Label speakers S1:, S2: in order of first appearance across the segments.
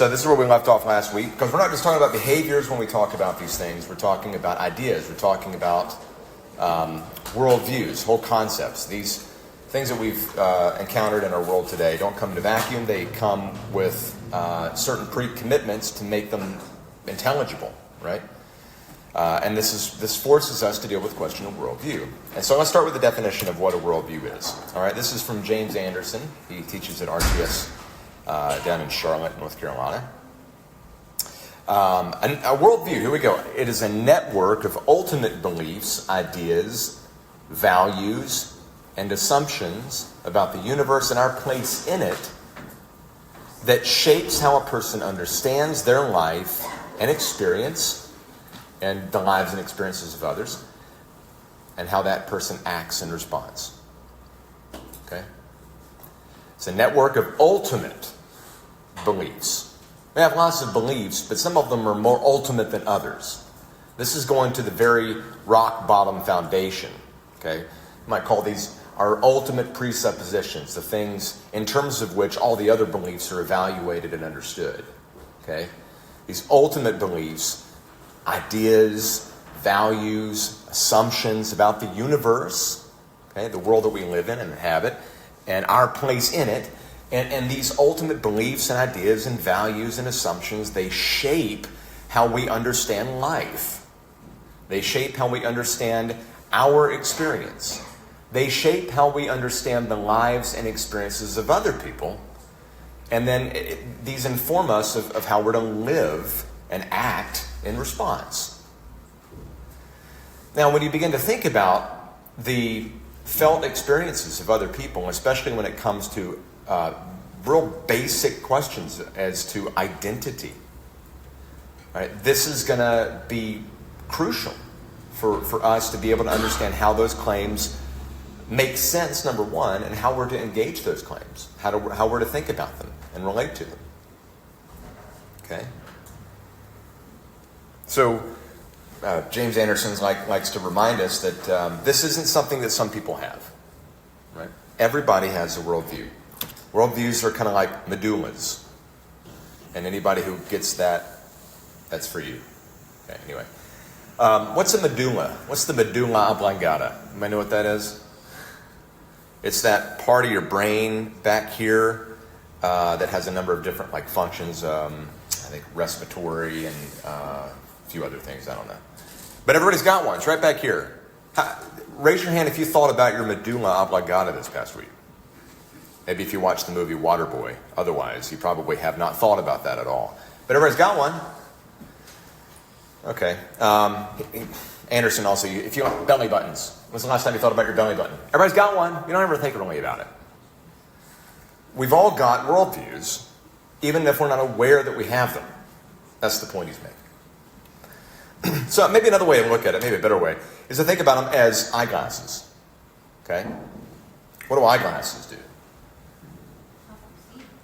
S1: So this is where we left off last week, because we're not just talking about behaviors when we talk about these things. We're talking about ideas. We're talking about worldviews, whole concepts. These things that we've encountered in our world today don't come in a vacuum. They come with certain pre-commitments to make them intelligible, right? And this forces us to deal with the question of worldview. And so let's start with the definition of what a worldview is. All right, this is from James Anderson. He teaches at RTS down in Charlotte, North Carolina. A worldview, here we go. It is a network of ultimate beliefs, ideas, values, and assumptions about the universe and our place in it that shapes how a person understands their life and experience and the lives and experiences of others, and how that person acts and responds. Okay? It's a network of ultimate beliefs. We have lots of beliefs, but some of them are more ultimate than others. This is going to the very rock bottom foundation. Okay? You might call these our ultimate presuppositions, the things in terms of which all the other beliefs are evaluated and understood. Okay? These ultimate beliefs, ideas, values, assumptions about the universe, okay, the world that we live in and inhabit, and our place in it. And these ultimate beliefs and ideas and values and assumptions, they shape how we understand life. They shape how we understand our experience. They shape how we understand the lives and experiences of other people. And then these inform us of how we're to live and act in response. Now, when you begin to think about the felt experiences of other people, especially when it comes to real basic questions as to identity, right? This is going to be crucial for us to be able to understand how those claims make sense, number one, and how we're to engage those claims, how we're to think about them and relate to them. Okay? So, James Anderson likes to remind us that this isn't something that some people have. Right? Everybody has a worldview. Worldviews are kind of like medullas. And anybody who gets that, that's for you. Okay, anyway. What's a medulla? What's the medulla oblongata? Anybody know what that is? It's that part of your brain back here that has a number of different functions. I think respiratory and a few other things. I don't know. But everybody's got one. It's right back here. Raise your hand if you thought about your medulla oblongata this past week. Maybe if you watched the movie Waterboy. Otherwise, you probably have not thought about that at all. But everybody's got one. Okay. Anderson also, if you want belly buttons. When's the last time you thought about your belly button? Everybody's got one. You don't ever think really about it. We've all got worldviews, even if we're not aware that we have them. That's the point he's making. So maybe another way to look at it, maybe a better way, is to think about them as eyeglasses. Okay? What do eyeglasses do?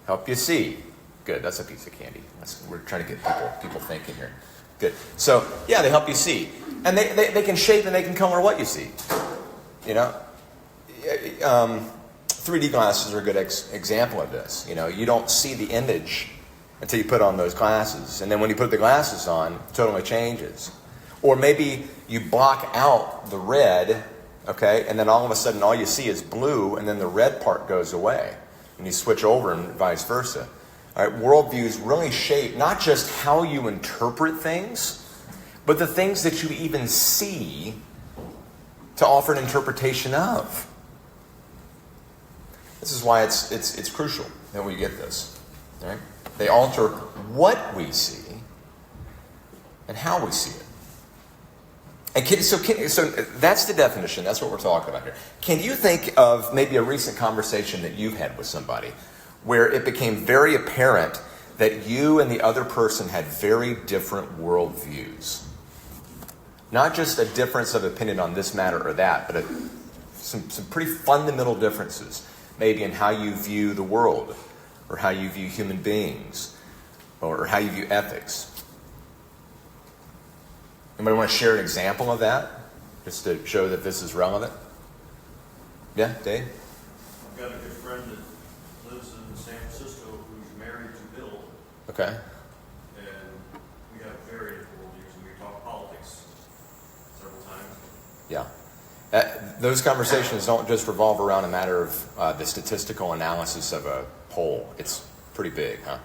S1: Help you see. Good, that's a piece of candy. We're trying to get people thinking here. Good. So, yeah, they help you see. And they can shape and they can color what you see. You know? 3D glasses are a good example of this. You know, you don't see the image until you put on those glasses. And then when you put the glasses on, it totally changes. Or maybe you block out the red, okay, and then all of a sudden all you see is blue, and then the red part goes away. And you switch over and vice versa. All right, worldviews really shape not just how you interpret things, but the things that you even see to offer an interpretation of. This is why it's crucial that we get this. All right? They alter what we see and how we see it. And so that's the definition. That's what we're talking about here. Can you think of maybe a recent conversation that you've had with somebody where it became very apparent that you and the other person had very different worldviews? Not just a difference of opinion on this matter or that, but some pretty fundamental differences, maybe in how you view the world, or how you view human beings, or how you view ethics. Anybody want to share an example of that, just to show that this is relevant? Yeah, Dave?
S2: I've got a good friend that lives in San Francisco who's married to Bill,
S1: Okay.
S2: And we have varied worldviews, and we talk politics several times.
S1: Yeah. Those conversations don't just revolve around a matter of the statistical analysis of a poll. It's pretty big, huh?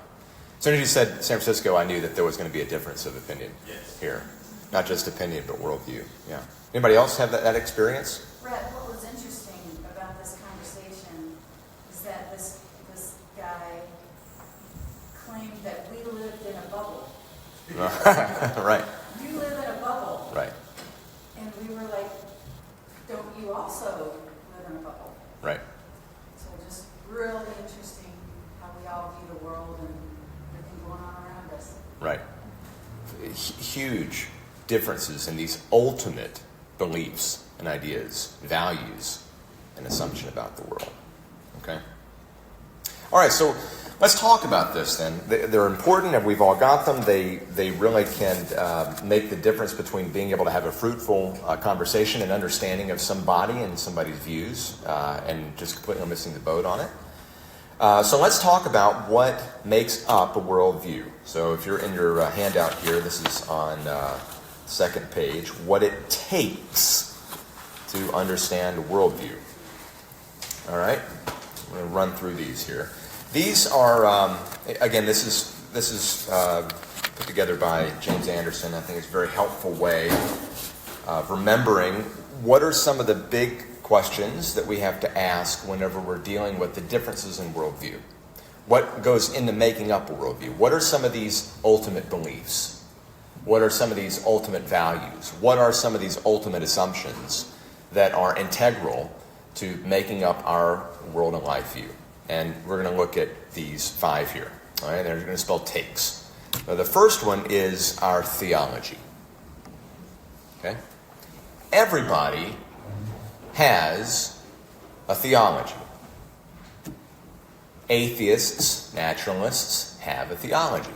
S1: As soon as you said San Francisco, I knew that there was going to be a difference of opinion here. Not just opinion, but worldview. Yeah. Anybody else have that experience?
S3: Brett, what was interesting about this conversation is that this guy claimed that we lived in a bubble.
S1: Right.
S3: You live in a bubble.
S1: Right.
S3: And we were like, don't you also live in a bubble?
S1: Right.
S3: So just really interesting how we all view the world and everything going on around us.
S1: Right. Huge differences in these ultimate beliefs and ideas, values, and assumption about the world. Okay? All right, so let's talk about this then. They're important, and we've all got them. They really can make the difference between being able to have a fruitful conversation and understanding of somebody and somebody's views, and just completely missing the boat on it. So let's talk about what makes up a worldview. So if you're in your handout here, this is on second page, what it takes to understand a worldview. All right, I'm going to run through these here. These are, again, this is put together by James Anderson. I think it's a very helpful way of remembering what are some of the big questions that we have to ask whenever we're dealing with the differences in worldview. What goes into making up a worldview? What are some of these ultimate beliefs? What are some of these ultimate values? What are some of these ultimate assumptions that are integral to making up our world and life view? And we're going to look at these 5 here. All right, they're going to spell takes. Now, the first one is our theology. Okay? Everybody has a theology. Atheists, naturalists have a theology.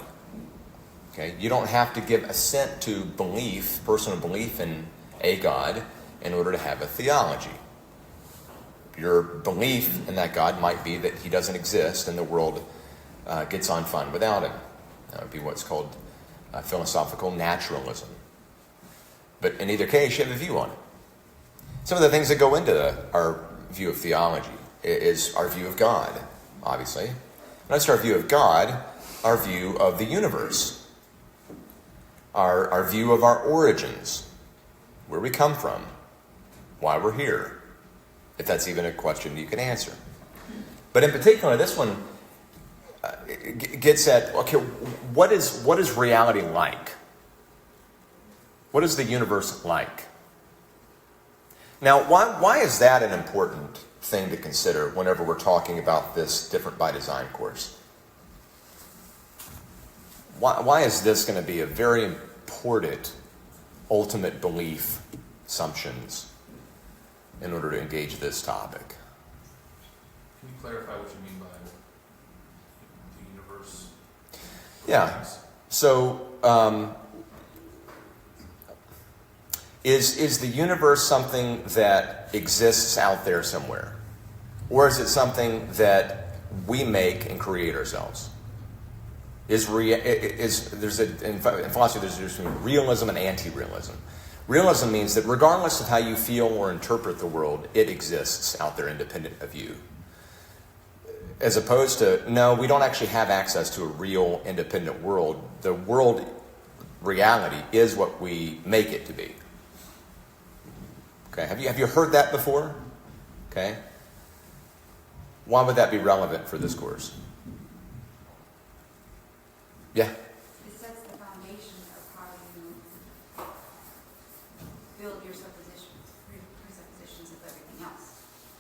S1: Okay? You don't have to give assent to belief, personal belief in a God, in order to have a theology. Your belief in that God might be that he doesn't exist and the world gets on fine without him. That would be what's called philosophical naturalism. But in either case, you have a view on it. Some of the things that go into our view of theology is our view of God, obviously. Not just our view of God, our view of the universe. Our view of our origins, where we come from, why we're here, if that's even a question you can answer. But in particular, this one gets at, okay, what is reality like? What is the universe like? Now, why is that an important thing to consider whenever we're talking about this Different by Design course? Why is this going to be a very important ultimate belief assumptions in order to engage this topic?
S2: Can you clarify what you mean by the universe?
S1: Yeah. So, is the universe something that exists out there somewhere? Or is it something that we make and create ourselves? In philosophy, there's between realism and anti-realism. Realism means that regardless of how you feel or interpret the world, it exists out there independent of you. As opposed to, no, we don't actually have access to a real independent world. The world reality is what we make it to be. Okay, have you heard that before? Okay. Why would that be relevant for this course? Yeah.
S3: It sets the foundation of how you build your presuppositions of everything else.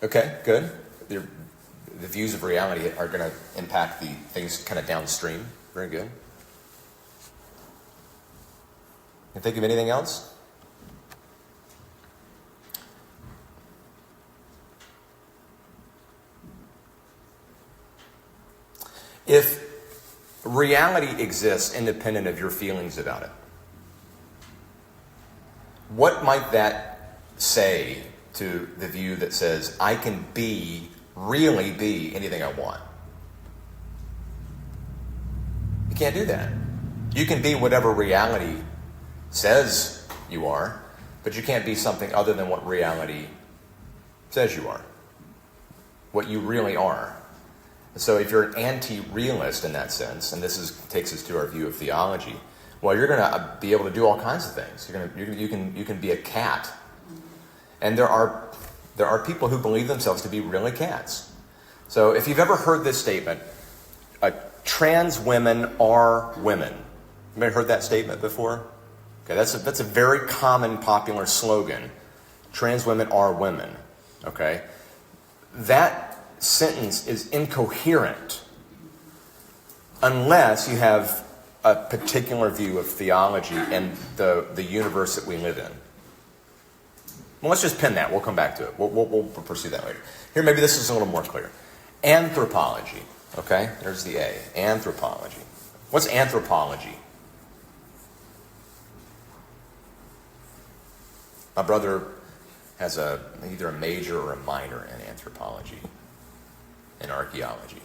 S1: Okay, good. The views of reality are going to impact the things kind of downstream. Very good. Can you think of anything else? If reality exists independent of your feelings about it, what might that say to the view that says, I can really be anything I want? You can't do that. You can be whatever reality says you are, but you can't be something other than what reality says you are. What you really are. So if you're an anti-realist in that sense, and takes us to our view of theology, well, you're going to be able to do all kinds of things. You can be a cat, and there are people who believe themselves to be really cats. So if you've ever heard this statement, trans women are women. Anybody heard that statement before? Okay, that's a very common, popular slogan. Trans women are women. Okay, that sentence is incoherent unless you have a particular view of theology and the universe that we live in. Well, let's just pin that. We'll come back to it. We'll pursue that later. Here, maybe this is a little more clear. Anthropology. Okay, there's the A. Anthropology. What's anthropology? My brother has either a major or a minor in anthropology and archaeology.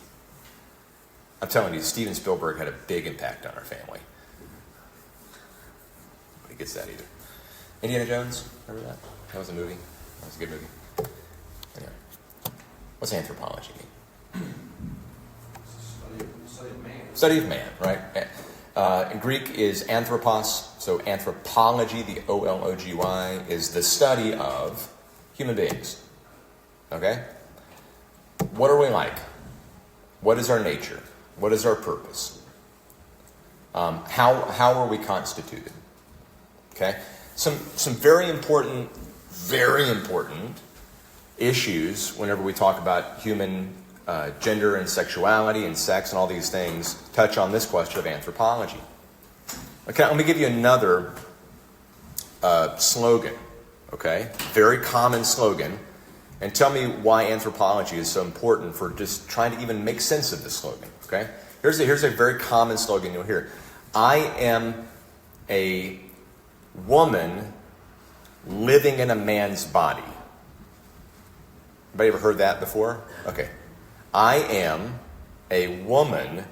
S1: I'm telling you, Steven Spielberg had a big impact on our family. Nobody gets that either. Indiana Jones, remember that? That was a movie. That was a good movie. Anyway, what's anthropology mean?
S2: Study of man.
S1: Study of man, right? In Greek is anthropos, so anthropology, the O-L-O-G-Y, is the study of human beings. Okay? What are we like? What is our nature? What is our purpose? How are we constituted? Okay? Some very important issues whenever we talk about human gender and sexuality and sex and all these things touch on this question of anthropology. Okay, let me give you another slogan, okay? Very common slogan, and tell me why anthropology is so important for just trying to even make sense of this slogan, okay? Here's a very common slogan you'll hear. I am a woman living in a man's body. Anybody ever heard that before? Okay. I am a woman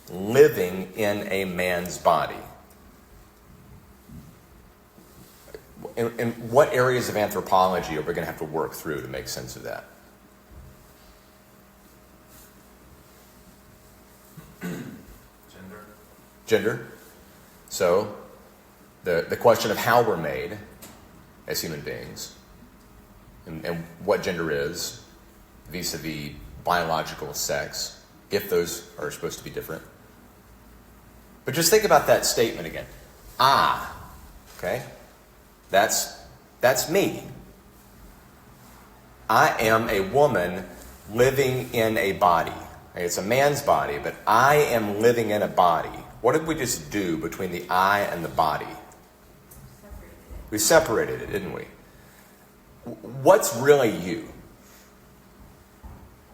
S1: living in a man's body. In what areas of anthropology are we going to have to work through to make sense of that? Gender. So, the question of how we're made as human beings and what gender is vis-a-vis biological sex, if those are supposed to be different. But just think about that statement again. Okay? That's me. I am a woman living in a body. It's a man's body, but I am living in a body. What did we just do between the I and the body? We separated it, didn't we? What's really you?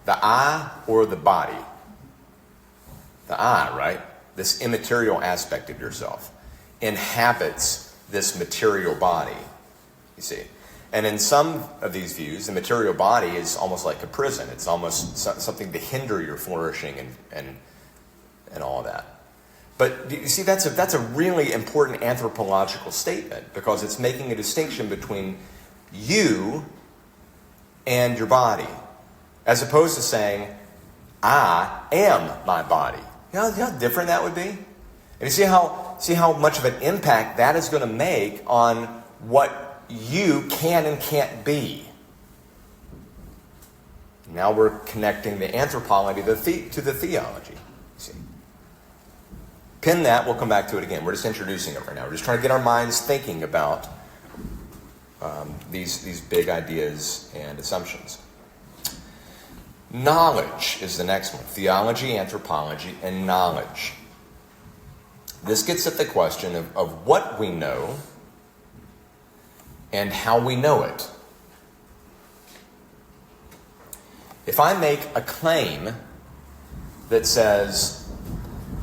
S1: The I or the body? The I, right? This immaterial aspect of yourself inhabits this material body, you see. And in some of these views, the material body is almost like a prison. It's almost something to hinder your flourishing and all of that. But you see, that's a really important anthropological statement because it's making a distinction between you and your body, as opposed to saying, I am my body. You know how different that would be? And you see how much of an impact that is going to make on what you can and can't be. Now we're connecting the anthropology to the theology. You see. Pin that, we'll come back to it again. We're just introducing it right now. We're just trying to get our minds thinking about these big ideas and assumptions. Knowledge is the next one. Theology, anthropology, and knowledge. This gets at the question of what we know and how we know it. If I make a claim that says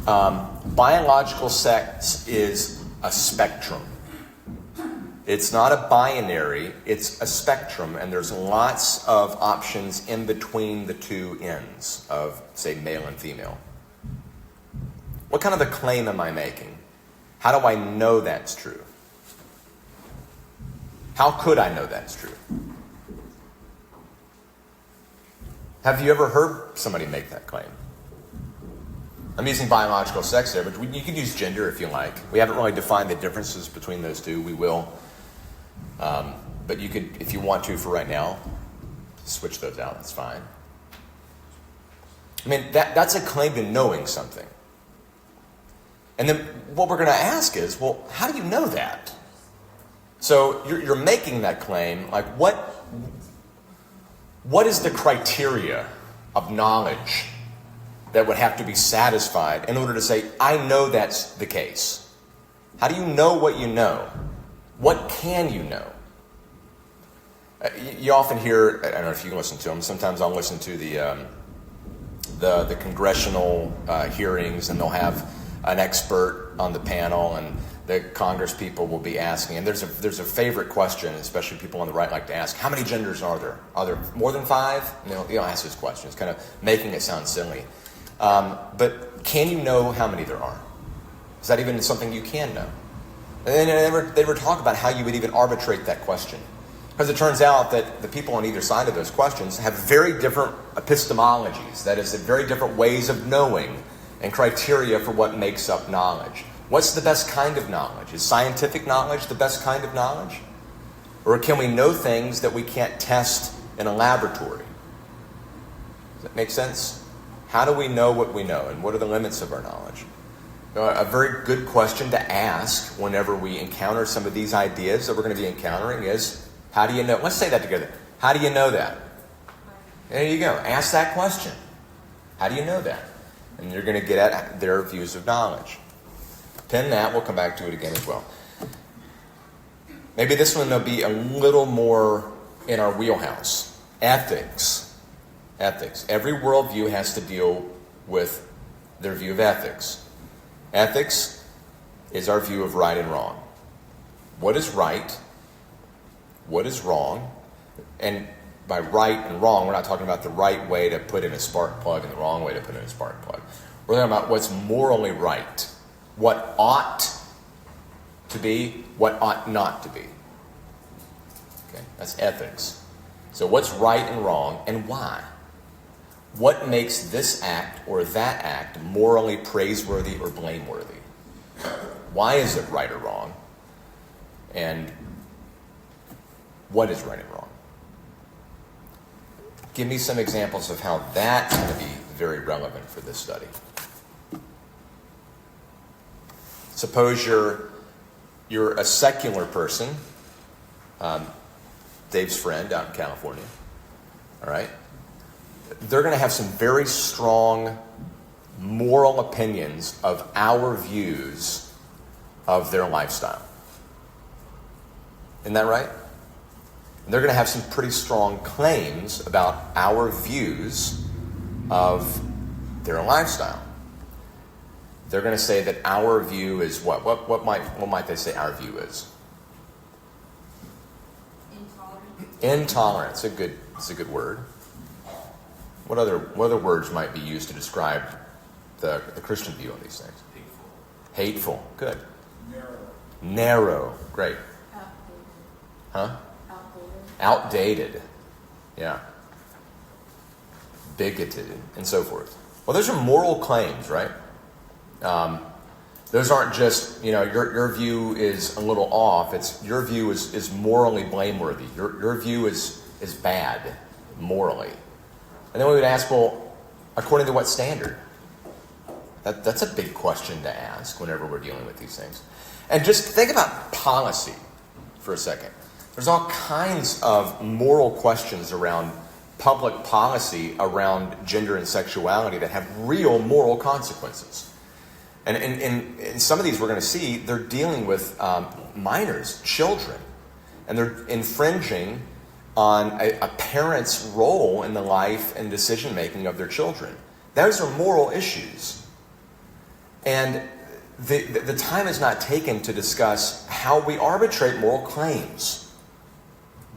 S1: biological sex is a spectrum, it's not a binary, it's a spectrum, and there's lots of options in between the two ends of, say, male and female. What kind of a claim am I making? How do I know that's true? How could I know that's true? Have you ever heard somebody make that claim? I'm using biological sex there, but you could use gender if you like. We haven't really defined the differences between those two. We will. But you could, if you want to for right now, switch those out. That's fine. I mean, that's a claim to knowing something. And then what we're going to ask is, well, how do you know that? So you're making that claim, like what is the criteria of knowledge that would have to be satisfied in order to say, I know that's the case? How do you know what you know? What can you know? You often hear, I don't know if you can listen to them, sometimes I'll listen to the congressional hearings, and they'll have an expert on the panel, and the Congress people will be asking, and there's a favorite question, especially people on the right like to ask, how many genders are there? Are there more than 5? And they'll ask this question. It's kind of making it sound silly. But can you know how many there are? Is that even something you can know? And then they were talking about how you would even arbitrate that question. Because it turns out that the people on either side of those questions have very different epistemologies. That is, very different ways of knowing and criteria for what makes up knowledge. What's the best kind of knowledge? Is scientific knowledge the best kind of knowledge? Or can we know things that we can't test in a laboratory? Does that make sense? How do we know what we know, and what are the limits of our knowledge? A very good question to ask whenever we encounter some of these ideas that we're going to be encountering is, how do you know? Let's say that together. How do you know that? There you go. Ask that question. How do you know that? And you're going to get at their views of knowledge. Pin that. We'll come back to it again as well. Maybe this one will be a little more in our wheelhouse. Ethics. Ethics. Every worldview has to deal with their view of ethics. Ethics is our view of right and wrong. What is right? What is wrong? And by right and wrong, we're not talking about the right way to put in a spark plug and the wrong way to put in a spark plug. We're talking about what's morally right. What ought to be, what ought not to be. Okay, that's ethics. So what's right and wrong, and why? What makes this act or that act morally praiseworthy or blameworthy? Why is it right or wrong? And what is right and wrong? Give me some examples of how that's going to be very relevant for this study. Suppose you're a secular person, Dave's friend out in California, all right? They're going to have some very strong moral opinions of our views of their lifestyle. Isn't that right? And they're going to have some pretty strong claims about our views of their lifestyle. They're going to say that our view is what? What might they say our view is? Intolerance. It's a good word. What other words might be used to describe the Christian view on these things? Hateful. Good. Narrow. Great. Huh? Outdated. Yeah. Bigoted and so forth. Well, those are moral claims, right? Those aren't just, your view is a little off. It's your view is morally blameworthy. Your view is bad morally. And then we would ask, well, according to what standard? That's a big question to ask whenever we're dealing with these things. And just think about policy for a second. There's all kinds of moral questions around public policy around gender and sexuality that have real moral consequences. And in some of these we're going to see, they're dealing with minors, children, and they're infringing on a parent's role in the life and decision-making of their children. Those are moral issues. And the time is not taken to discuss how we arbitrate moral claims.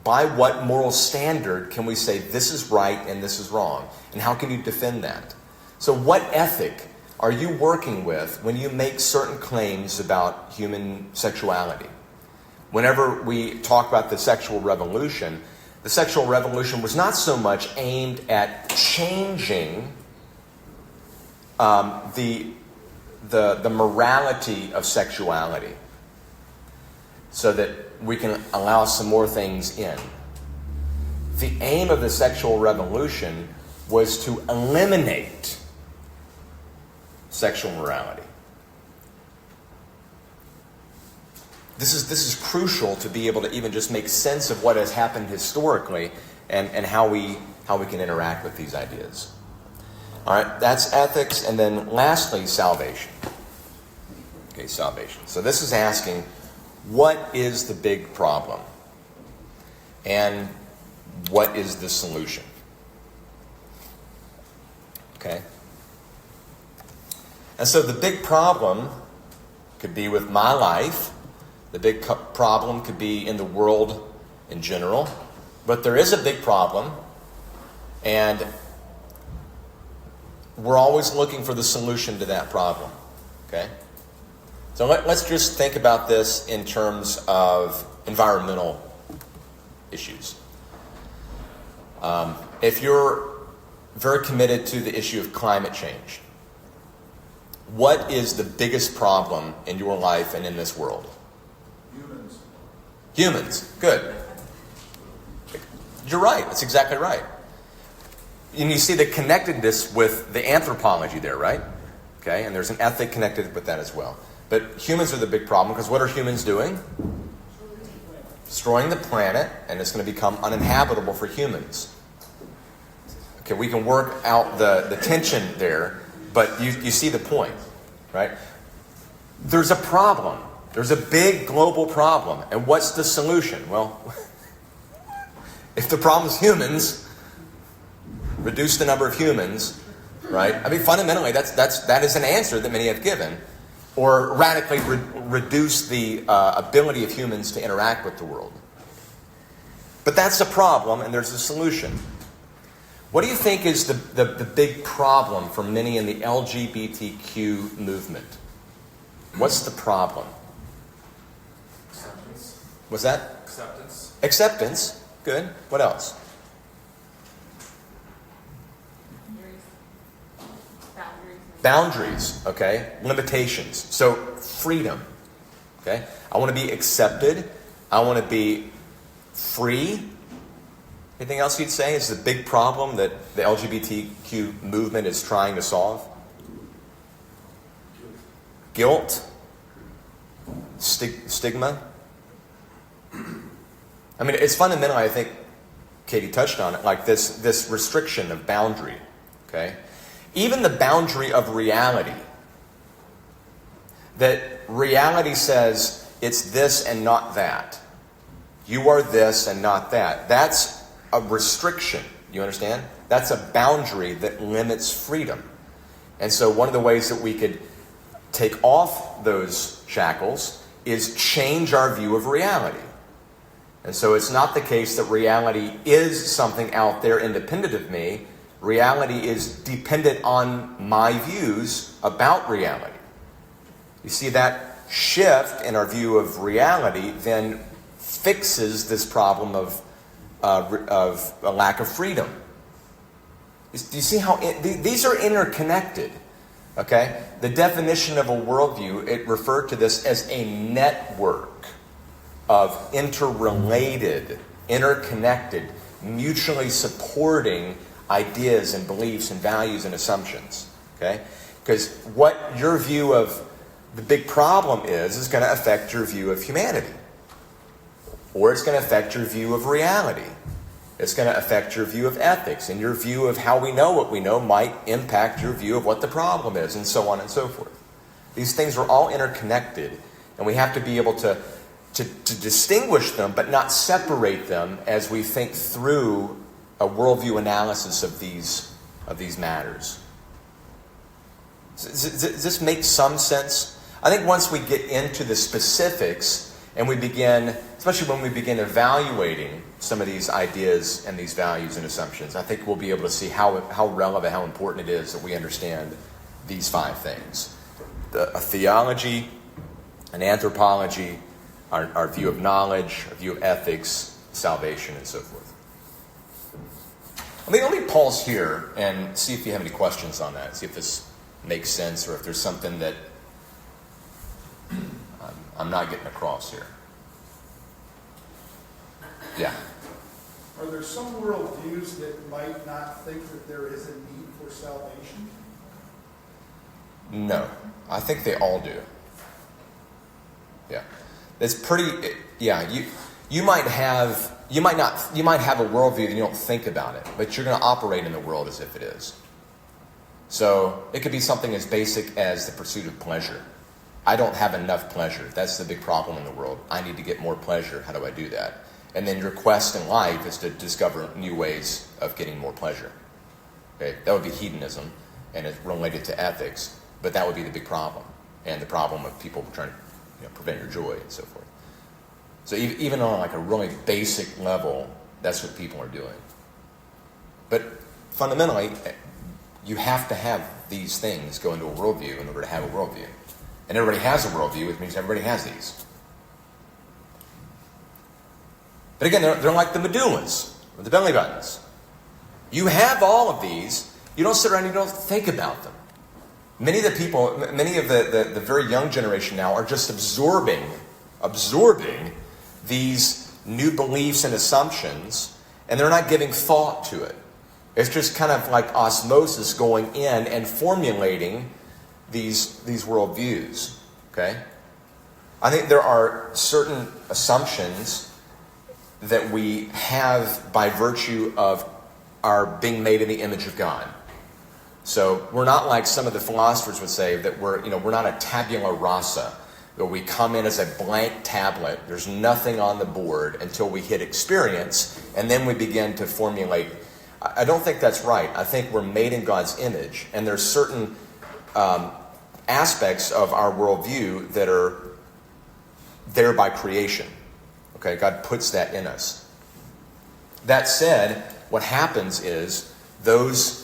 S1: By what moral standard can we say this is right and this is wrong? And how can you defend that? So what ethic are you working with when you make certain claims about human sexuality? Whenever we talk about the sexual revolution was not so much aimed at changing the morality of sexuality so that we can allow some more things in. The aim of the sexual revolution was to eliminate sexual morality. This is crucial to be able to even just make sense of what has happened historically and how we can interact with these ideas. All right, that's ethics, and then lastly, salvation. Okay, salvation. So this is asking, what is the big problem? And what is the solution? Okay? And so the big problem could be with my life. The big problem could be in the world in general. But there is a big problem, and we're always looking for the solution to that problem. Okay? So let's just think about this in terms of environmental issues. If you're very committed to the issue of climate change, what is the biggest problem in your life and in this world? Humans. Good. You're right. That's exactly right. And you see the connectedness with the anthropology there, right? Okay, and there's an ethic connected with that as well. But humans are the big problem, because what are humans doing? Destroying the planet, and it's going to become uninhabitable for humans. Okay, we can work out the tension there, but you see the point, right? There's a problem. There's a big global problem. And what's the solution? Well, if the problem is humans, reduce the number of humans, right? I mean, fundamentally, that is an answer that many have given. Or radically reduce the ability of humans to interact with the world. But that's a problem, and there's a solution. What do you think is the big problem for many in the LGBTQ movement? What's the problem?
S2: Acceptance.
S1: What's that?
S2: Acceptance.
S1: Acceptance. Good. What else? Boundaries, okay? Limitations. So, freedom, okay? I want to be accepted. I want to be free. Anything else you'd say is the big problem that the LGBTQ movement is trying to solve? Guilt? Stigma? I mean, it's fundamental, I think Katie touched on it, like this restriction of boundary, okay? Even the boundary of reality. That reality says it's this and not that. You are this and not that. That's a restriction. You understand? That's a boundary that limits freedom. And so one of the ways that we could take off those shackles is change our view of reality. And so it's not the case that reality is something out there independent of me. Reality is dependent on my views about reality. You see, that shift in our view of reality then fixes this problem of a lack of freedom. Do you see how these are interconnected? Okay? The definition of a worldview, it referred to this as a network of interrelated, interconnected, mutually supporting ideas and beliefs and values and assumptions. Okay? Because what your view of the big problem is going to affect your view of humanity. Or it's going to affect your view of reality. It's going to affect your view of ethics, and your view of how we know what we know might impact your view of what the problem is, and so on and so forth. These things are all interconnected, and we have to be able to distinguish them, but not separate them as we think through a worldview analysis of these matters. Does this make some sense? I think once we get into the specifics and we begin, especially when we begin evaluating some of these ideas and these values and assumptions, I think we'll be able to see how relevant, how important it is that we understand these 5 things. A theology, an anthropology, our view of knowledge, our view of ethics, salvation, and so forth. Let me pause here and see if you have any questions on that. See if this makes sense or if there's something that I'm not getting across here. Yeah.
S4: Are there some worldviews that might not think that there is a need for salvation?
S1: No. I think they all do. Yeah. It's pretty, yeah, you might have a worldview that you don't think about it, but you're going to operate in the world as if it is. So it could be something as basic as the pursuit of pleasure. I don't have enough pleasure. That's the big problem in the world. I need to get more pleasure. How do I do that? And then your quest in life is to discover new ways of getting more pleasure. Okay? That would be hedonism, and it's related to ethics, but that would be the big problem, and the problem of people trying to prevent your joy and so forth. So even on like a really basic level, that's what people are doing. But fundamentally, you have to have these things go into a worldview in order to have a worldview. And everybody has a worldview, which means everybody has these. But again, they're like the medullas, or the belly buttons. You have all of these, you don't sit around and you don't think about them. Many of the very young generation now are just absorbing these new beliefs and assumptions, and they're not giving thought to it. It's just kind of like osmosis going in and formulating these worldviews. Okay? I think there are certain assumptions that we have by virtue of our being made in the image of God. So we're not like some of the philosophers would say that we're not a tabula rasa, where we come in as a blank tablet. There's nothing on the board until we hit experience, and then we begin to formulate. I don't think that's right. I think we're made in God's image, and there's certain aspects of our worldview that are there by creation. Okay, God puts that in us. That said, what happens is those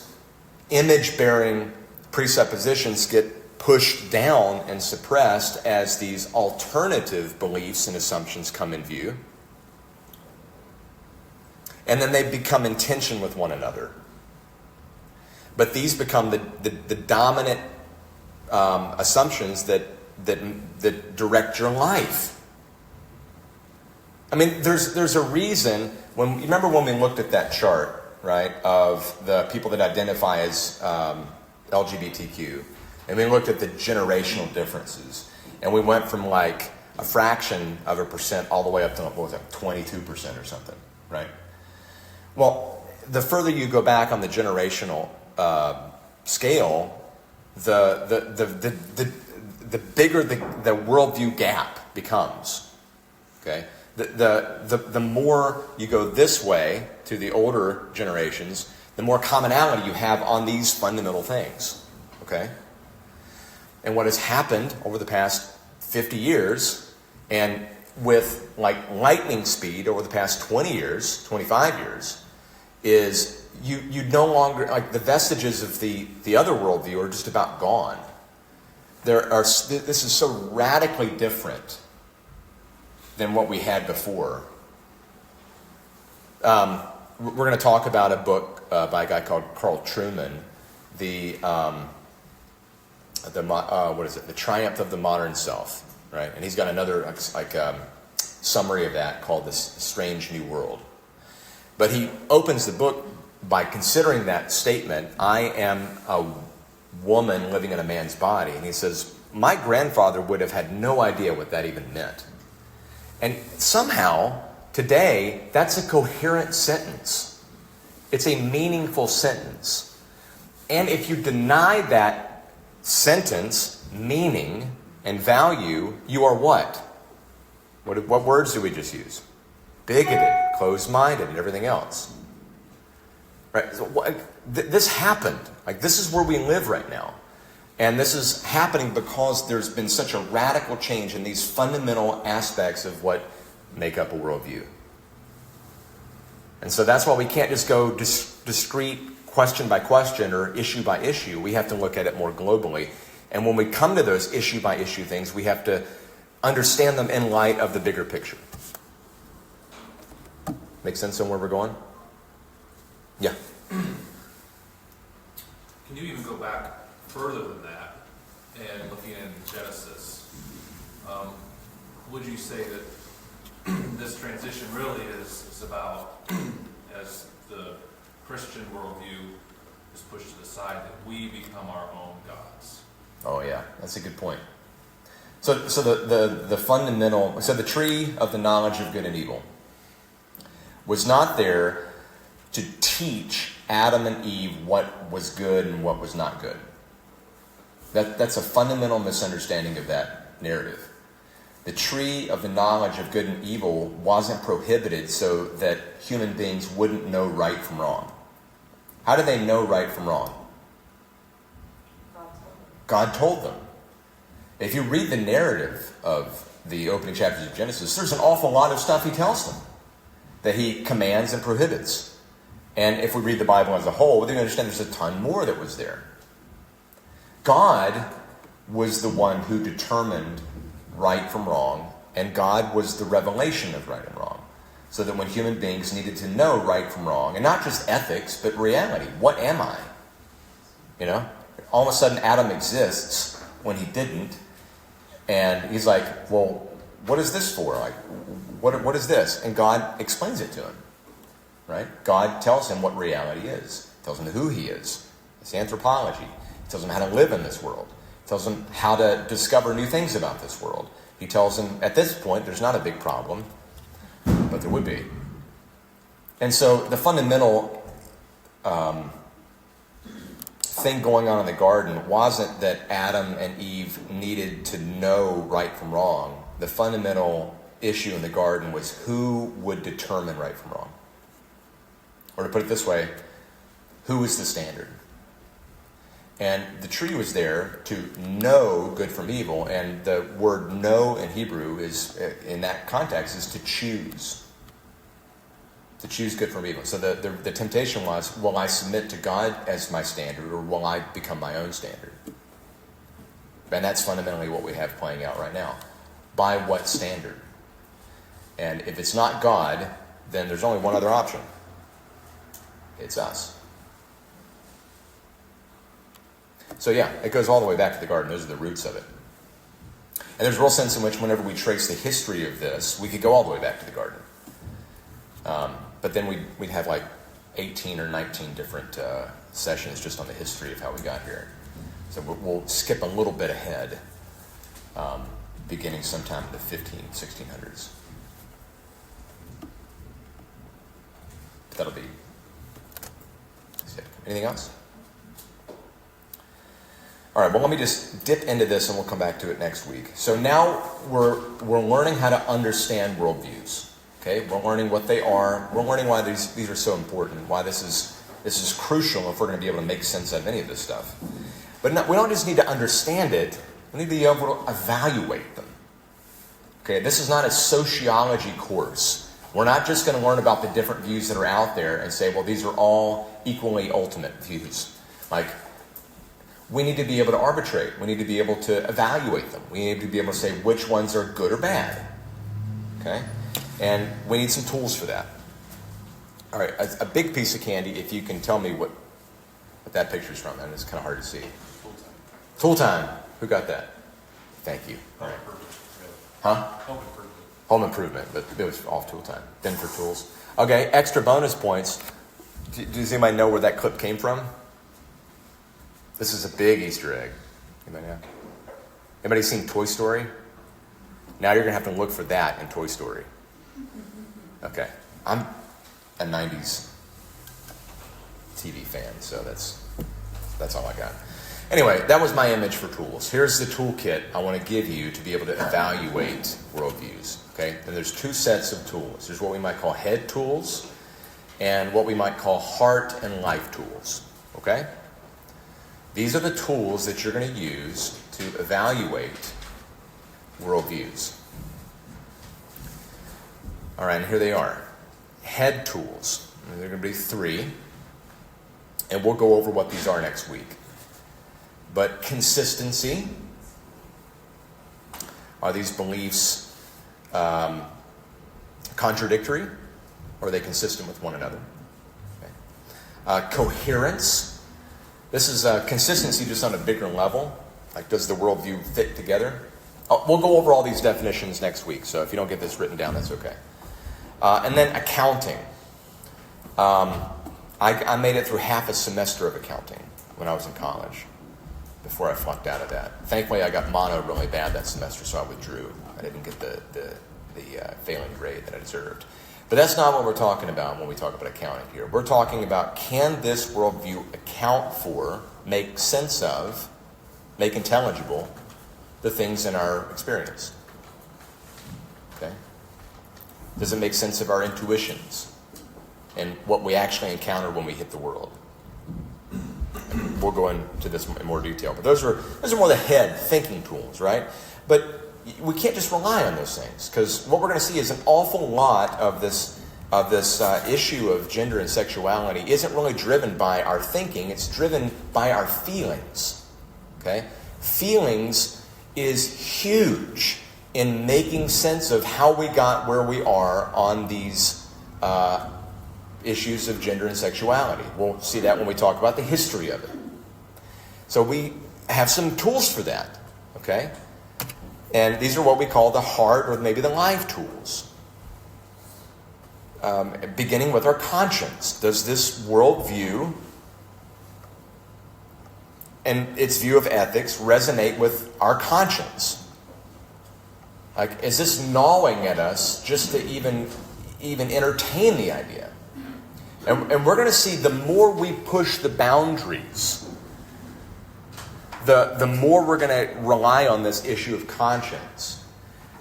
S1: image-bearing presuppositions get pushed down and suppressed as these alternative beliefs and assumptions come in view. And then they become in tension with one another. But these become the dominant assumptions that direct your life. I mean, there's a reason. You remember when we looked at that chart, right, of the people that identify as LGBTQ, and we looked at the generational differences, and we went from like a fraction of a percent all the way up to, what was that, 22% or something, right? Well, the further you go back on the generational scale, the bigger the worldview gap becomes. Okay, the more you go this way to the older generations, the more commonality you have on these fundamental things. Okay, and what has happened over the past 50 years, and with like lightning speed over the past 20 years, 25 years, is you no longer, like the vestiges of the other worldview are just about gone. This is so radically different than what we had before. We're going to talk about a book by a guy called Carl Trueman, The Triumph of the Modern Self, right? And he's got another summary of that called The Strange New World. But he opens the book by considering that statement, I am a woman living in a man's body. And he says, my grandfather would have had no idea what that even meant. And somehow, today, that's a coherent sentence. It's a meaningful sentence. And if you deny that sentence meaning and value, you are what? What words do we just use? Bigoted, closed-minded, and everything else. Right? So this happened. Like, this is where we live right now. And this is happening because there's been such a radical change in these fundamental aspects of what make up a worldview. And so that's why we can't just go discrete, question by question or issue by issue. We have to look at it more globally. And when we come to those issue by issue things, we have to understand them in light of the bigger picture. Make sense on where we're going? Yeah.
S5: Can you even go back further than that and looking in Genesis? Would you say that this transition really is about, as the Christian worldview is pushed to the side, that we become our own gods?
S1: Oh yeah, that's a good point. So the fundamental, so the tree of the knowledge of good and evil was not there to teach Adam and Eve what was good and what was not good. That's a fundamental misunderstanding of that narrative. The tree of the knowledge of good and evil wasn't prohibited so that human beings wouldn't know right from wrong. How do they know right from wrong? God told them. If you read the narrative of the opening chapters of Genesis, there's an awful lot of stuff he tells them that he commands and prohibits. And if we read the Bible as a whole, we understand there's a ton more that was there. God was the one who determined right from wrong, and God was the revelation of right and wrong. So that when human beings needed to know right from wrong, and not just ethics, but reality, what am I? You know? All of a sudden Adam exists when he didn't, and he's like, well, what is this for? Like, what is this? And God explains it to him. Right? God tells him what reality is. Tells him who he is. It's anthropology. He tells him how to live in this world. He tells him how to discover new things about this world. He tells him, at this point, there's not a big problem, but there would be. And so the fundamental thing going on in the garden wasn't that Adam and Eve needed to know right from wrong. The fundamental issue in the garden was who would determine right from wrong. Or to put it this way, who is the standard? And the tree was there to know good from evil, and the word know in Hebrew is, in that context, is to choose. To choose good from evil. So the temptation was, will I submit to God as my standard, or will I become my own standard? And that's fundamentally what we have playing out right now. By what standard? And if it's not God, then there's only one other option. It's us. So yeah, it goes all the way back to the garden. Those are the roots of it. And there's a real sense in which whenever we trace the history of this, we could go all the way back to the garden. But then we'd have like 18 or 19 different sessions just on the history of how we got here. So we'll skip a little bit ahead, beginning sometime in the 1600s. That'll be... Anything else? All right, well, let me just dip into this and we'll come back to it next week. So now we're learning how to understand worldviews. Okay, we're learning what they are. We're learning why these are so important, why this is crucial if we're going to be able to make sense of any of this stuff. But we don't just need to understand it, we need to be able to evaluate them. Okay, this is not a sociology course. We're not just going to learn about the different views that are out there and say, well, these are all equally ultimate views. Like, we need to be able to arbitrate. We need to be able to evaluate them. We need to be able to say which ones are good or bad. Okay? And we need some tools for that. All right, a big piece of candy, if you can tell me what that picture's from, and it's kind of hard to see. Tool time. Who got that? Thank you. All right. Huh? Home improvement, but it was off tool time. Then for tools. Okay, extra bonus points. Does anybody know where that clip came from? This is a big Easter egg. Anybody know? Anybody seen Toy Story? Now you're going to have to look for that in Toy Story. Okay. I'm a 90s TV fan, so that's all I got. Anyway, that was my image for tools. Here's the toolkit I want to give you to be able to evaluate worldviews. Okay? And there's two sets of tools. There's what we might call head tools and what we might call heart and life tools. Okay? These are the tools that you're going to use to evaluate worldviews. All right, and here they are. Head tools. And there are going to be three. And we'll go over what these are next week. But consistency. Are these beliefs contradictory? Or are they consistent with one another? Okay. Coherence. This is consistency just on a bigger level. Like, does the worldview fit together? We'll go over all these definitions next week, so if you don't get this written down, that's okay. And then accounting. I made it through half a semester of accounting when I was in college before I flunked out of that. Thankfully, I got mono really bad that semester, so I withdrew. I didn't get the failing grade that I deserved. But that's not what we're talking about when we talk about accounting here. We're talking about, can this worldview account for, make sense of, make intelligible the things in our experience? Okay? Does it make sense of our intuitions and what we actually encounter when we hit the world? And we'll go into this in more detail. But those are more the head thinking tools, right? But we can't just rely on those things, because what we're going to see is an awful lot of this issue of gender and sexuality isn't really driven by our thinking. It's driven by our feelings. Okay? Feelings is huge in making sense of how we got where we are on these issues of gender and sexuality. We'll see that when we talk about the history of it. So we have some tools for that, okay? And these are what we call the hard or maybe the live tools. Beginning with our conscience. Does this worldview and its view of ethics resonate with our conscience? Like, is this gnawing at us just to even entertain the idea? And we're going to see the more we push the boundaries, the more we're going to rely on this issue of conscience.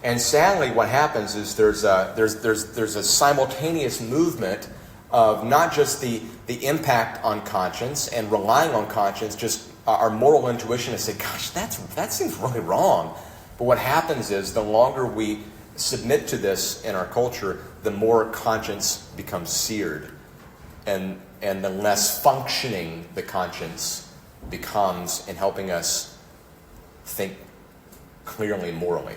S1: And sadly, what happens is there's a simultaneous movement of not just the impact on conscience and relying on conscience, just our moral intuition, and say, gosh, that seems really wrong. But what happens is the longer we submit to this in our culture, the more conscience becomes seared, and the less functioning the conscience becomes in helping us think clearly morally.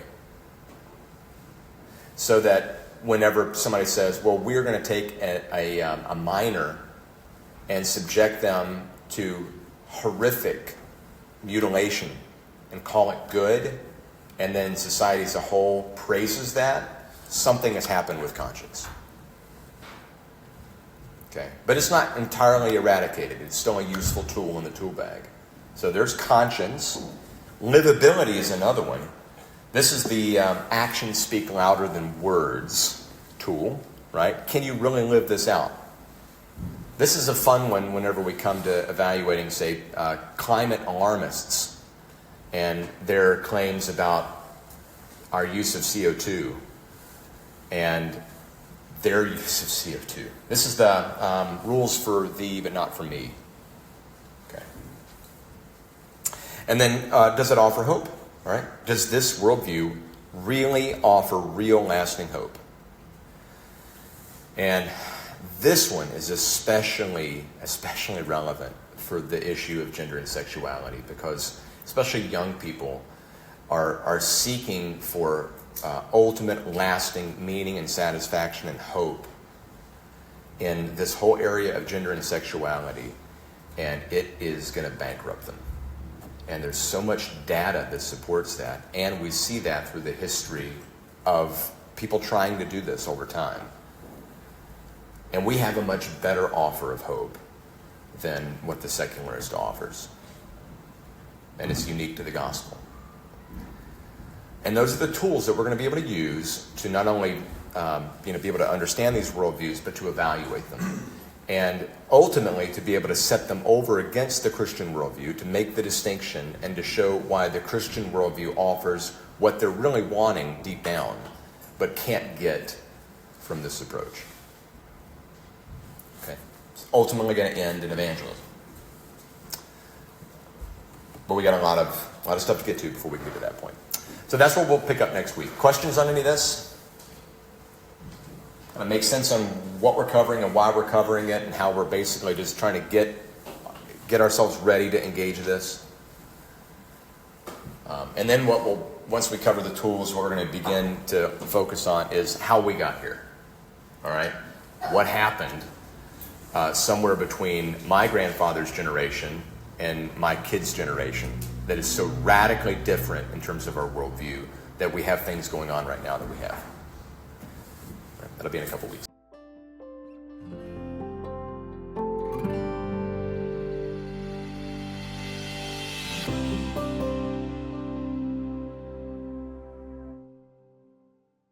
S1: So that whenever somebody says, well, we're going to take a minor and subject them to horrific mutilation and call it good, and then society as a whole praises that, something has happened with conscience. Okay, but it's not entirely eradicated. It's still a useful tool in the tool bag. So there's conscience. Livability is another one. This is the actions speak louder than words tool, right? Can you really live this out? This is a fun one whenever we come to evaluating, say, climate alarmists and their claims about our use of CO2 and their use of CO2. This is the rules for thee, but not for me. Okay. And then, does it offer hope? All right? Does this worldview really offer real lasting hope? And this one is especially relevant for the issue of gender and sexuality, because especially young people are seeking for ultimate lasting meaning and satisfaction and hope in this whole area of gender and sexuality, and it is going to bankrupt them. And there's so much data that supports that, and we see that through the history of people trying to do this over time. And we have a much better offer of hope than what the secularist offers. And it's unique to the gospel. And those are the tools that we're going to be able to use to not only be able to understand these worldviews, but to evaluate them. And ultimately to be able to set them over against the Christian worldview, to make the distinction and to show why the Christian worldview offers what they're really wanting deep down, but can't get from this approach. Okay. It's ultimately going to end in evangelism. But we got a lot of stuff to get to before we can get to that point. So that's what we'll pick up next week. Questions on any of this? Kind of make sense on what we're covering and why we're covering it, and how we're basically just trying to get get ourselves ready to engage this. And then once we cover the tools, what we're going to begin to focus on is how we got here. All right? What happened somewhere between my grandfather's generation and my kids' generation that is so radically different in terms of our worldview that we have things going on right now that we have. That'll be in a couple weeks.